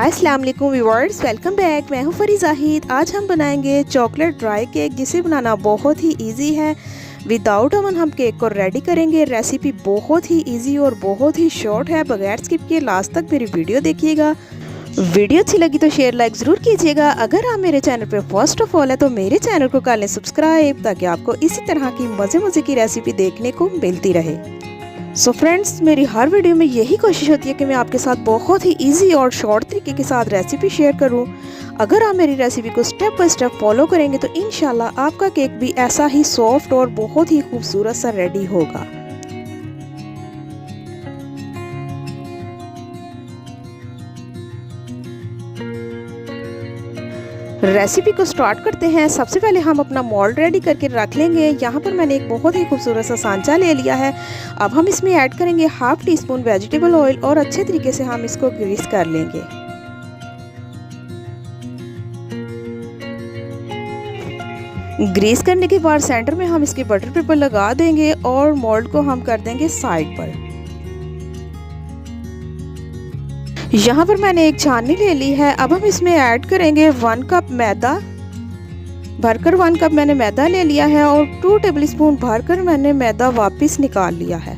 अस्सलाम वालेकुम viewers, welcome back. मैं हूं फरी जाहिद। आज हम बनाएंगे चॉकलेट ड्राई केक, जिसे बनाना बहुत ही इजी है। विदाउट ओवन हम केक को रेडी करेंगे। रेसिपी बहुत ही इजी और बहुत ही शॉर्ट है। बगैर स्किप किए लास्ट तक मेरी वीडियो देखिएगा। वीडियो अच्छी लगी तो शेयर लाइक ज़रूर कीजिएगा। अगर आप मेरे चैनल पे फर्स्ट ऑफ ऑल है तो मेरे चैनल को कर लें सब्सक्राइब, ताकि आपको इसी तरह की मज़े की रेसिपी देखने को मिलती रहे। सो फ्रेंड्स, मेरी हर वीडियो में यही कोशिश होती है कि मैं आपके साथ बहुत ही इजी और शॉर्ट तरीके के साथ रेसिपी शेयर करूं। अगर आप मेरी रेसिपी को स्टेप बाय स्टेप फॉलो करेंगे तो इंशाल्लाह आपका केक भी ऐसा ही सॉफ्ट और बहुत ही खूबसूरत सा रेडी होगा। रेसिपी को स्टार्ट करते हैं। सबसे पहले हम अपना मोल्ड रेडी करके रख लेंगे। यहाँ पर मैंने एक बहुत ही खूबसूरत सा सांचा ले लिया है। अब हम इसमें ऐड करेंगे half tea spoon vegetable oil और अच्छे तरीके से हम इसको ग्रीस कर लेंगे। ग्रीस करने के बाद सेंटर में हम इसके बटर पेपर लगा देंगे और मोल्ड को हम कर देंगे साइड पर। यहाँ पर मैंने एक छाननी ले ली है। अब हम इसमें ऐड करेंगे 1 कप मैदा। भरकर 1 कप मैंने मैदा ले लिया है और 2 टेबलस्पून भरकर मैंने मैदा वापस निकाल लिया है।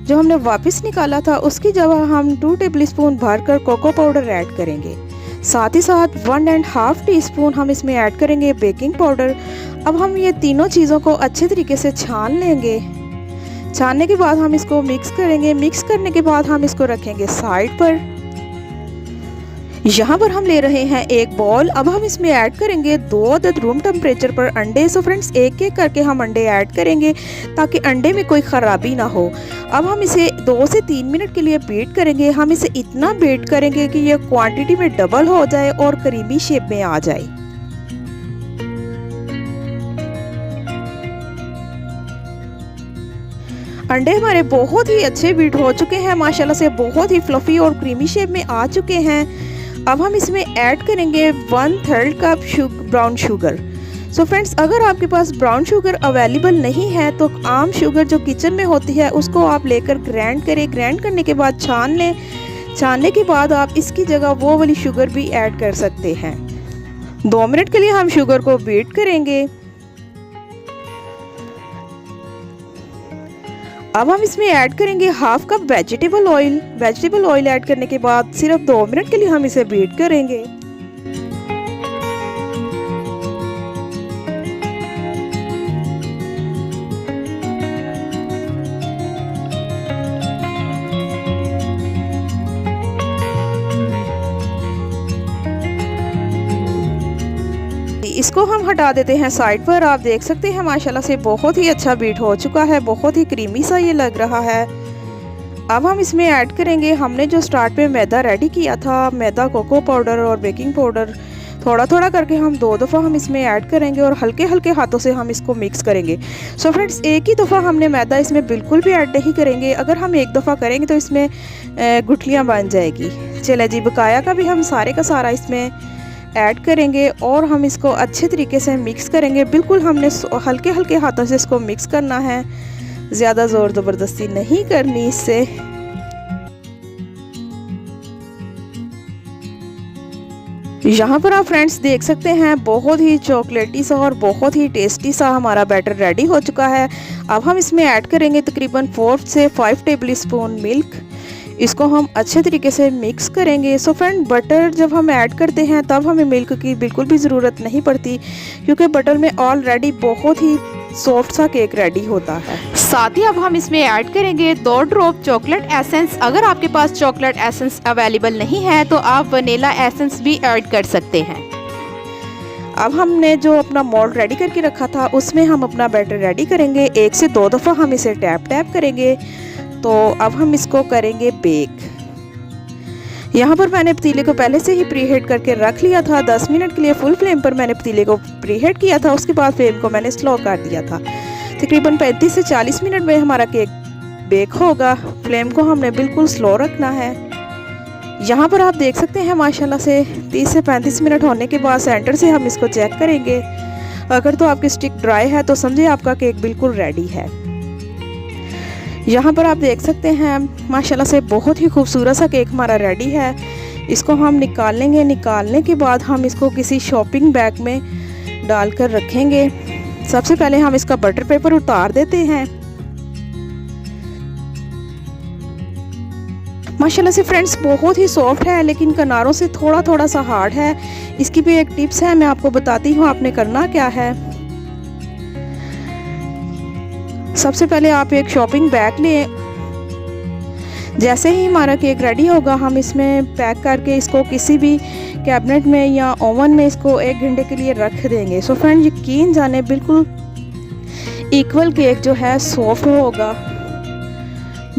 जो हमने वापस निकाला था उसकी जगह हम 2 टेबलस्पून भरकर कोको पाउडर ऐड करेंगे। साथ ही साथ 1.5 टीस्पून हम इसमें ऐड करेंगे बेकिंग पाउडर। अब हम ये तीनों चीज़ों को अच्छे तरीके से छान लेंगे। छानने के बाद हम इसको मिक्स करेंगे। मिक्स करने के बाद हम इसको रखेंगे साइड पर। यहाँ पर हम ले रहे हैं एक बॉल। अब हम इसमें ऐड करेंगे 2 अदद रूम टेम्परेचर पर अंडे। सो फ्रेंड्स, एक एक करके हम अंडे ऐड करेंगे ताकि अंडे में कोई ख़राबी ना हो। अब हम इसे 2 से 3 मिनट के लिए बीट करेंगे। हम इसे इतना बीट करेंगे कि यह क्वांटिटी में डबल हो जाए और क्रीमी शेप में आ जाए। अंडे हमारे बहुत ही अच्छे बीट हो चुके हैं, माशाल्लाह से बहुत ही फ्लफी और क्रीमी शेप में आ चुके हैं। अब हम इसमें ऐड करेंगे 1/3 cup brown sugar. So friends, अगर आपके पास ब्राउन शुगर अवेलेबल नहीं है तो आम शुगर जो किचन में होती है उसको आप लेकर ग्राइंड करें। ग्राइंड करने के बाद छान लें। छानने के बाद आप इसकी जगह वो वाली शुगर भी ऐड कर सकते हैं। 2 मिनट के लिए हम शुगर को बीट करेंगे। अब हम इसमें ऐड करेंगे half cup vegetable oil. Vegetable oil add करने के बाद सिर्फ 2 मिनट के लिए हम इसे बीट करेंगे। इसको हम हटा देते हैं साइड पर। आप देख सकते हैं माशाल्लाह से बहुत ही अच्छा बीट हो चुका है, बहुत ही क्रीमी सा ये लग रहा है। अब हम इसमें ऐड करेंगे हमने जो स्टार्ट में मैदा रेडी किया था, मैदा, कोको पाउडर और बेकिंग पाउडर। थोड़ा थोड़ा करके हम 2 दफ़ा हम इसमें ऐड करेंगे और हल्के हल्के हाथों से हम इसको मिक्स करेंगे। सो फ्रेंड्स, एक ही दफ़ा हमने मैदा इसमें बिल्कुल भी ऐड नहीं करेंगे। अगर हम एक दफ़ा करेंगे तो इसमें गुठलियाँ बन जाएगी। चले जी, बकाया का भी हम सारे का सारा इसमें ऐड करेंगे और हम इसको अच्छे तरीके से मिक्स करेंगे। बिल्कुल हमने हल्के हल्के हाथों से इसको मिक्स करना है, ज़्यादा ज़ोर ज़बरदस्ती नहीं करनी इससे। यहाँ पर आप फ्रेंड्स देख सकते हैं बहुत ही चॉकलेटी सा और बहुत ही टेस्टी सा हमारा बैटर रेडी हो चुका है। अब हम इसमें ऐड करेंगे तकरीबन 4 से 5 टेबलस्पून मिल्क। इसको हम अच्छे तरीके से मिक्स करेंगे। सो फ्रेंड, बटर जब हम ऐड करते हैं तब हमें मिल्क की बिल्कुल भी ज़रूरत नहीं पड़ती, क्योंकि बटर में ऑलरेडी बहुत ही सॉफ्ट सा केक रेडी होता है। साथ ही अब हम इसमें ऐड करेंगे 2 ड्रॉप चॉकलेट एसेंस। अगर आपके पास चॉकलेट एसेंस अवेलेबल नहीं है तो आप वनीला एसेंस भी ऐड कर सकते हैं। अब हमने जो अपना मोल्ड रेडी करके रखा था उसमें हम अपना बैटर रेडी करेंगे। 1 से 2 दफ़ा हम इसे टैप करेंगे। तो अब हम इसको करेंगे बेक। यहाँ पर मैंने पतीले को पहले से ही प्रीहीट करके रख लिया था। 10 मिनट के लिए फुल फ्लेम पर मैंने पतीले को प्रीहीट किया था। उसके बाद फ्लेम को मैंने स्लो कर दिया था। तकरीबन 35 से 40 मिनट में हमारा केक बेक होगा। फ्लेम को हमने बिल्कुल स्लो रखना है। यहाँ पर आप देख सकते हैं माशाल्लाह से 30 से 35 मिनट होने के बाद सेंटर से हम इसको चेक करेंगे। अगर तो आपकी स्टिक ड्राई है तो समझिए आपका केक बिल्कुल रेडी है। यहाँ पर आप देख सकते हैं माशाल्लाह से बहुत ही खूबसूरत सा केक हमारा रेडी है। इसको हम निकाल लेंगे। निकालने के बाद हम इसको किसी शॉपिंग बैग में डालकर रखेंगे। सबसे पहले हम इसका बटर पेपर उतार देते हैं। माशाल्लाह से फ्रेंड्स बहुत ही सॉफ्ट है, लेकिन किनारों से थोड़ा थोड़ा सा हार्ड है। इसकी भी एक टिप्स है, मैं आपको बताती हूँ आपने करना क्या है। सबसे पहले आप एक शॉपिंग बैग लें। जैसे ही हमारा केक रेडी होगा हम इसमें पैक करके इसको किसी भी कैबिनेट में या ओवन में इसको 1 घंटे के लिए रख देंगे। सो फ्रेंड यकीन जाने बिल्कुल इक्वल केक जो है सॉफ्ट होगा,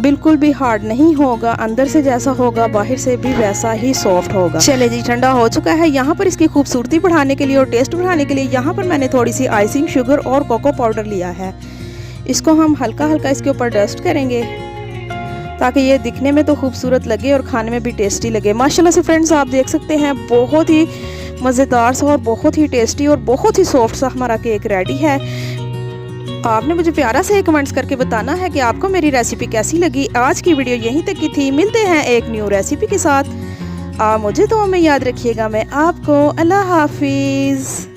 बिल्कुल भी हार्ड नहीं होगा। अंदर से जैसा होगा बाहर से भी वैसा ही सॉफ्ट होगा। चले जी, ठंडा हो चुका है। यहाँ पर इसकी खूबसूरती बढ़ाने के लिए और टेस्ट बढ़ाने के लिए यहाँ पर मैंने थोड़ी सी आइसिंग शुगर और कोको पाउडर लिया है। इसको हम हल्का हल्का इसके ऊपर डस्ट करेंगे ताकि ये दिखने में तो खूबसूरत लगे और खाने में भी टेस्टी लगे। माशाल्लाह से फ्रेंड्स आप देख सकते हैं बहुत ही मज़ेदार सा और बहुत ही टेस्टी और बहुत ही सॉफ्ट सा हमारा केक रेडी है। आपने मुझे प्यारा से कमेंट्स करके बताना है कि आपको मेरी रेसिपी कैसी लगी। आज की वीडियो यहीं तक की थी। मिलते हैं एक न्यू रेसिपी के साथ। आप मुझे दुआ में याद रखिएगा। मैं आपको अल्लाह हाफिज़।